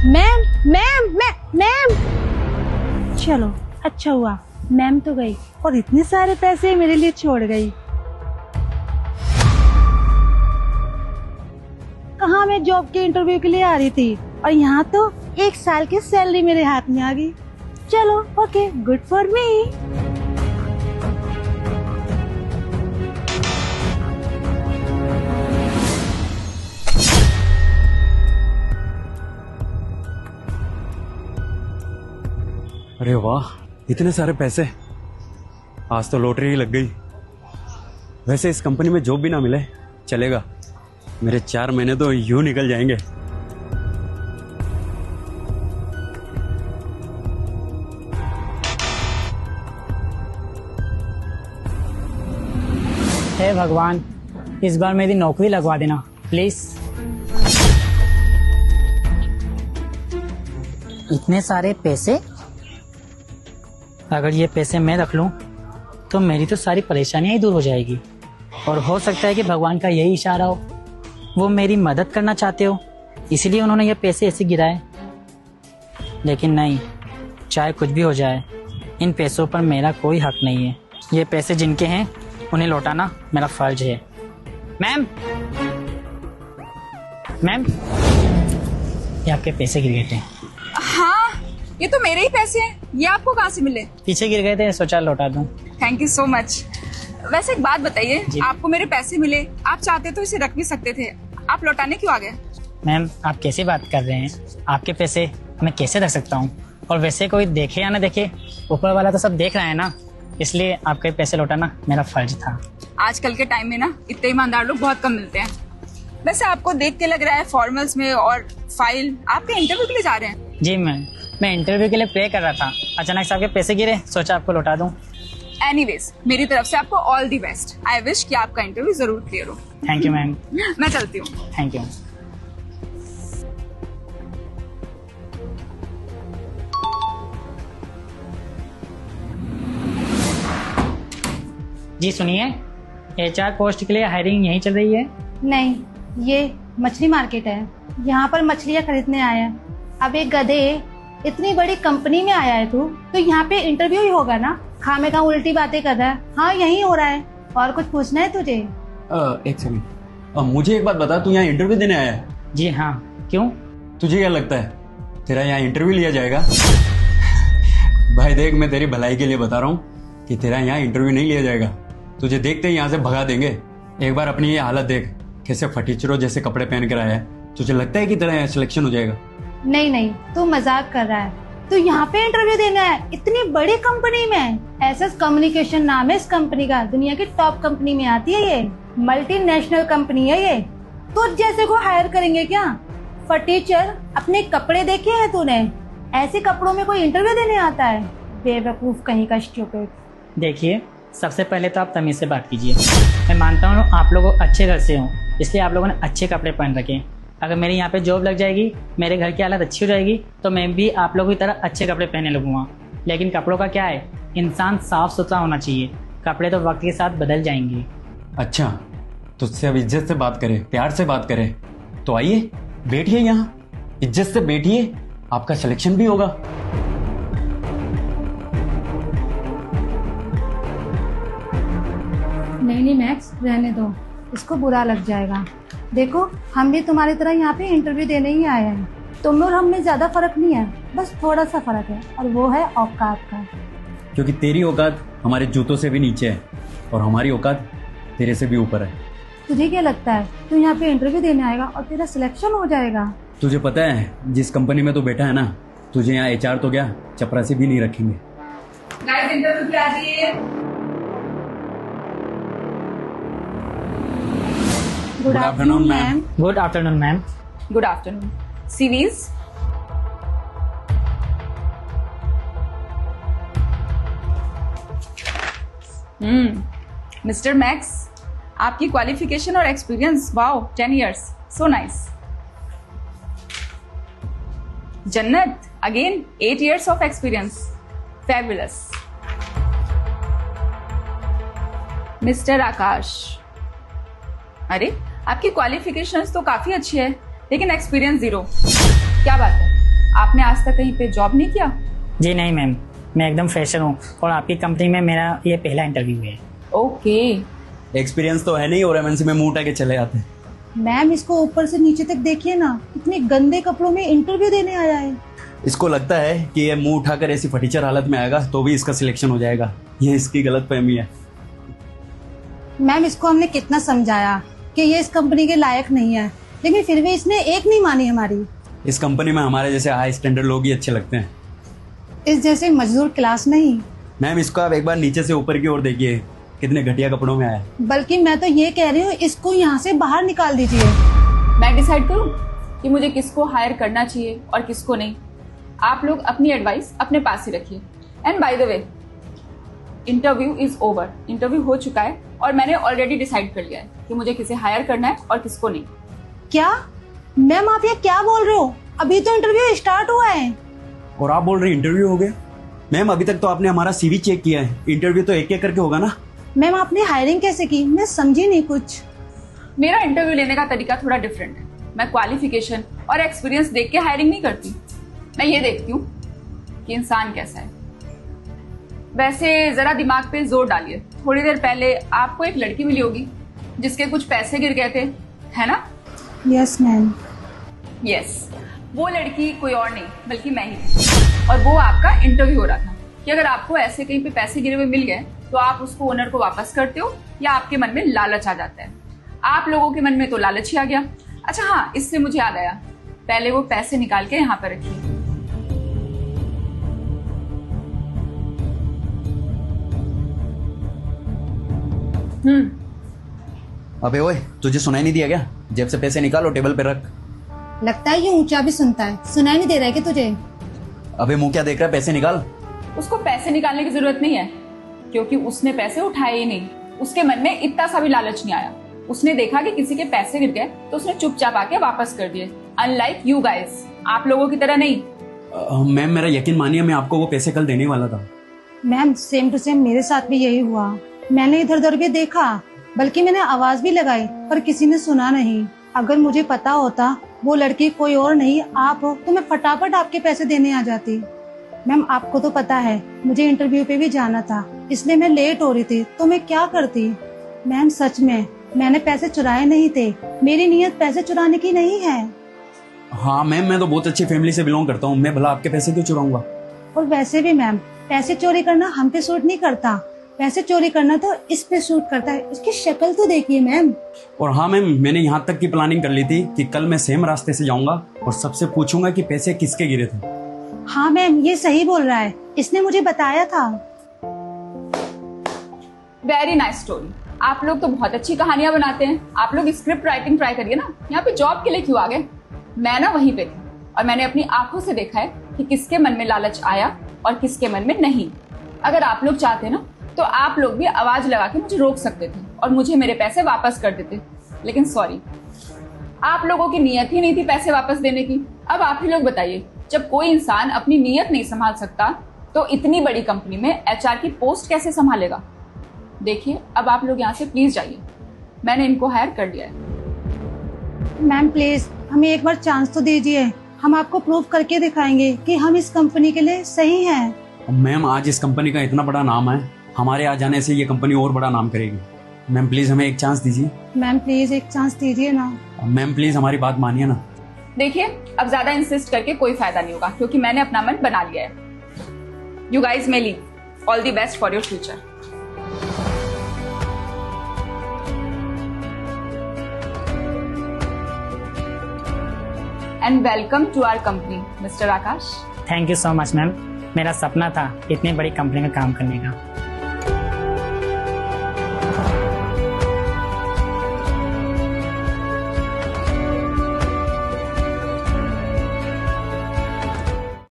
Ma'am ma'am ma'am, चलो अच्छा हुआ मैम तो गई और इतने सारे पैसे मेरे लिए छोड़ गई। कहाँ मैं जॉब के इंटरव्यू के लिए आ रही थी और यहाँ तो 1 साल की सैलरी मेरे हाथ में आ गई। चलो ओके, गुड फॉर मी। अरे वाह, इतने सारे पैसे, आज तो लॉटरी ही लग गई। वैसे इस कंपनी में जॉब भी ना मिले चलेगा, मेरे 4 महीने तो यूं निकल जाएंगे। हे भगवान, इस बार मेरी नौकरी लगवा देना प्लीज। इतने सारे पैसे, अगर ये पैसे मैं रख लूं तो मेरी तो सारी परेशानियां ही दूर हो जाएगी। और हो सकता है कि भगवान का यही इशारा हो, वो मेरी मदद करना चाहते हो, इसलिए उन्होंने ये पैसे ऐसे गिराए। लेकिन नहीं, चाहे कुछ भी हो जाए, इन पैसों पर मेरा कोई हक नहीं है। ये पैसे जिनके हैं उन्हें लौटाना मेरा फर्ज है। मैम मैम, ये आपके पैसे गिर गए थे। हाँ, ये तो मेरे ही पैसे हैं। ये आपको कहाँ से मिले? पीछे गिर गए थे, सोचा लौटा दूं। Thank you so much. वैसे एक बात बताइए, आपको मेरे पैसे मिले, आप चाहते तो इसे रख भी सकते थे, आप लौटाने क्यों आ गए? मैम, आप कैसी बात कर रहे हैं? आपके पैसे मैं कैसे रख सकता हूँ? और वैसे कोई देखे या ना देखे, ऊपर वाला तो सब देख रहा है ना, इसलिए आपके पैसे लौटाना मेरा फर्ज था। आजकल के टाइम में ना इतने ईमानदार लोग बहुत कम मिलते हैं। वैसे आपको देख के लग रहा है फॉर्मल्स में और फाइल, आपके इंटरव्यू के लिए जा रहे हैं? जी मैम, मैं इंटरव्यू के लिए प्रे कर रहा था, अचानक से आपके पैसे गिरे, सोचा आपको लौटा दूं। एनीवेज, मेरी तरफ से आपको all the best. I wish कि आपका इंटरव्यू जरूर क्लियर हो। Thank you ma'am. मैं चलती हूँ। Thank you. जी सुनिए, HR पोस्ट के लिए हायरिंग यहीं चल रही है? नहीं, ये मछली मार्केट है, यहाँ पर मछलियाँ खरीदने आए हैं। अब एक गधे, इतनी बड़ी कंपनी में आया है तू, तो यहाँ पे इंटरव्यू ही होगा ना? खामे खा उल्टी बातें कर रहा है। हाँ, यही हो रहा है। और कुछ पूछना है तुझे? एक सेकंड, मुझे एक बात बता, तू यहाँ इंटरव्यू देने आया है? जी हाँ, क्यों? तुझे क्या लगता है तेरा यहाँ इंटरव्यू लिया जाएगा? भाई देख, मैं तेरी भलाई के लिए बता रहा हूँ कि तेरा यहाँ इंटरव्यू नहीं लिया जाएगा। तुझे देखते ही यहाँ से भगा देंगे। एक बार अपनी ये हालत देख, कैसे फटीचरों जैसे कपड़े पहन कर आया है। तुझे लगता है कि तेरा यहाँ सिलेक्शन हो जाएगा? नहीं नहीं, तू मजाक कर रहा है। तू यहाँ पे इंटरव्यू देना है इतनी बड़ी कंपनी में। एसएस कम्युनिकेशन नाम है इस कंपनी का, दुनिया की टॉप कंपनी में आती है ये, मल्टीनेशनल कंपनी है ये। तो जैसे को हायर करेंगे क्या? फटीचर, अपने कपड़े देखे हैं तूने? ऐसे कपड़ों में कोई इंटरव्यू देने आता है? बेवकूफ कहीं का, स्टूपिड। देखिए, सबसे पहले तो आप तमीज से बात कीजिए। मैं मानता हूँ आप लोग अच्छे घर से हो, इसलिए आप लोगों ने अच्छे कपड़े पहन रखे। अगर मेरे यहाँ पे जॉब लग जाएगी, मेरे घर की हालत अच्छी हो जाएगी, तो मैं भी आप लोगों की तरह अच्छे कपड़े पहनने लगूंगा। लेकिन कपड़ों का क्या है, इंसान साफ सुथरा होना चाहिए, कपड़े तो वक्त के साथ बदल जाएंगे। अच्छा, तुझसे अब इज्जत से बात करें, प्यार से बात करें, तो आइए बैठिए यहाँ, इज्जत से बैठिए, आपका सिलेक्शन भी होगा। नहीं मैक्स, रहने दो, इसको बुरा लग जाएगा। देखो, हम भी तुम्हारी तरह यहाँ पे इंटरव्यू देने ही आए हैं। तुम और हम में ज्यादा फर्क नहीं है, बस थोड़ा सा फर्क है, और वो है औकात का। क्योंकि तेरी औकात हमारे जूतों से भी नीचे है और हमारी औकात तेरे से भी ऊपर है। तुझे क्या लगता है तू यहाँ पे इंटरव्यू देने आएगा और तेरा सिलेक्शन हो जाएगा? तुझे पता है जिस कंपनी में तू बैठा है ना, तुझे यहाँ HR तो क्या, चपरासी भी नहीं रखेंगे। गाइस, इंटरव्यू के आ जाइए। Good afternoon ma'am. Good afternoon ma'am. Good afternoon. CVs, mister Max, आपकी क्वालिफिकेशन और experience, wow, 10 years, so nice. Jannat, again 8 years of experience, fabulous। Mister Akash, अरे आपकी क्वालिफिकेशंस तो काफी अच्छी है, लेकिन एक्सपीरियंस 0। क्या बात है, आपने आज तक कहीं पे जॉब नहीं किया? जी नहीं मैम, मैं एकदम फ्रेशर हूँ और आपकी कंपनी में मेरा ये पहला इंटरव्यू है। ओके। एक्सपीरियंस तो है नहीं और एमएनसी में मुंह उठा के चले जाते हैं। मैम इसको ऊपर से नीचे तक देखिए ना, इतने गंदे कपड़ों में इंटरव्यू देने आया है। इसको लगता है कि ये मुंह उठाकर ऐसी फटीचर हालत में आएगा तो भी इसका सिलेक्शन हो जाएगा। ये इसकी गलतफहमी है। मैम इसको हमने कितना समझाया कि ये इस कंपनी के लायक नहीं है, लेकिन फिर भी इसने एक नहीं मानी हमारी। इस कंपनी में हमारे जैसे हाई स्टैंडर्ड लोग ही अच्छे लगते हैं, इस जैसे मजदूर क्लास नहीं। मैम इसको आप एक बार नीचे से ऊपर की ओर देखिए, कितने घटिया कपड़ों में आया है। बल्कि मैं तो ये कह रही हूँ, इसको यहाँ से बाहर निकाल दीजिए। मैं डिसाइड करूं कि मुझे किसको हायर करना चाहिए और किसको नहीं। आप लोग अपनी एडवाइस अपने पास ही रखिए। And by the way, interview is over. Interview हो चुका है और मैंने ऑलरेडी डिसाइड कर लिया है कि मुझे किसे हायर करना है और किसको नहीं। क्या मैम आप ये क्या बोल रहे हो? अभी तो इंटरव्यू स्टार्ट हुआ है। और आप बोल रहे इंटरव्यू हो गया? मैम अभी तक तो आपने हमारा सीवी चेक किया है, इंटरव्यू तो एक एक करके होगा ना। मैम आपने हायरिंग कैसे की? मैं समझी नहीं कुछ। मेरा इंटरव्यू लेने का तरीका थोड़ा डिफरेंट है। मैं क्वालिफिकेशन और एक्सपीरियंस देख के हायरिंग नहीं करती। मैं ये देखती हूँ कि इंसान कैसा है। वैसे जरा दिमाग पे जोर डालिए। थोड़ी देर पहले आपको एक लड़की मिली होगी जिसके कुछ पैसे गिर गए थे, है ना? Yes ma'am. यस, वो लड़की कोई और नहीं बल्कि मैं ही थी। और वो आपका इंटरव्यू हो रहा था कि अगर आपको ऐसे कहीं पे पैसे गिरे हुए मिल गए तो आप उसको ओनर को वापस करते हो या आपके मन में लालच आ जाता है। आप लोगों के मन में तो लालच ही आ गया। अच्छा हाँ, इससे मुझे याद आया, पहले वो पैसे निकाल के यहाँ पर रखिए। अबे ओए, तुझे सुनाई नहीं दिया क्या? जेब से पैसे निकाल और टेबल पे रख। लगता है ये ऊंचा भी सुनता है। सुनाई नहीं दे रहा है कि तुझे? अबे मुंह क्या देख रहा है, पैसे निकाल। उसको पैसे निकालने की जरूरत नहीं है क्योंकि उसने पैसे उठाए ही नहीं। उसके मन में इतना सा भी लालच नहीं आया। उसने देखा कि किसी के पैसे गिर गए तो उसने चुपचाप आके वापस कर दिए। अनलाइक यू गाइस, आप लोगों की तरह नहीं। मैम मेरा यकीन मानिए, मैं आपको वो पैसे कल देने वाला था। मैम सेम टू सेम मेरे साथ भी यही हुआ। मैंने इधर उधर भी देखा, बल्कि मैंने आवाज भी लगाई पर किसी ने सुना नहीं। अगर मुझे पता होता वो लड़की कोई और नहीं आप हो तो मैं फटाफट आपके पैसे देने आ जाती। मैम आपको तो पता है मुझे इंटरव्यू पे भी जाना था, इसलिए मैं लेट हो रही थी, तो मैं क्या करती। मैम सच में मैंने पैसे चुराए नहीं थे। मेरी नीयत पैसे चुराने की नहीं है। हाँ मैम, मैं तो बहुत अच्छी फैमिली से बिलोंग करता हूँ, मैं भला आपके पैसे क्यों चुराऊंगा? और वैसे भी मैम पैसे चोरी करना हम पे सूट नहीं करता। पैसे चोरी करना तो इस पे सूट करता है। इसकी शक्ल तो देखिए मैम। और हाँ मैम, मैंने यहाँ तक की प्लानिंग कर ली थी कि कल मैं सेम रास्ते से जाऊंगा और सबसे पूछूंगा कि पैसे किसके गिरे थे। हाँ मैम ये सही बोल रहा है, इसने मुझे बताया था। Very nice story. आप लोग तो बहुत अच्छी कहानियां बनाते हैं। आप लोग स्क्रिप्ट राइटिंग ट्राई करिए ना। यहाँ पे जॉब के लिए क्यों आ गए? मैं ना वहीं पे थी और मैंने अपनी आंखों से देखा है कि किसके मन में लालच आया और किसके मन में नहीं। अगर आप लोग चाहते ना तो आप लोग भी आवाज लगा के मुझे रोक सकते थे और मुझे मेरे पैसे वापस कर देते, लेकिन सॉरी, आप लोगों की नीयत ही नहीं थी पैसे वापस देने की। अब आप ही लोग बताइए, जब कोई इंसान अपनी नीयत नहीं संभाल सकता तो इतनी बड़ी कंपनी में एचआर की पोस्ट कैसे संभालेगा? देखिए, अब आप लोग यहाँ से प्लीज जाइए। मैंने इनको हायर कर लिया है। मैम प्लीज हमें एक बार चांस तो दीजिए। हम आपको प्रूव करके दिखाएंगे कि हम इस कंपनी के लिए सही हैं। मैम आज इस कंपनी का इतना बड़ा नाम है, हमारे आ जाने से ये कंपनी और बड़ा नाम करेगी। मैम प्लीज हमें एक चांस दीजिए। मैम प्लीज एक चांस दीजिए ना। मैम प्लीज हमारी बात मानिए ना। देखिए, अब ज्यादा इंसिस्ट करके कोई फायदा नहीं होगा क्योंकि मैंने अपना मन बना लिया है। You guys may leave. All the best for your future. And welcome to our company mister Akash. Thank you so much ma'am. मेरा सपना था इतनी बड़ी कंपनी में काम करने का।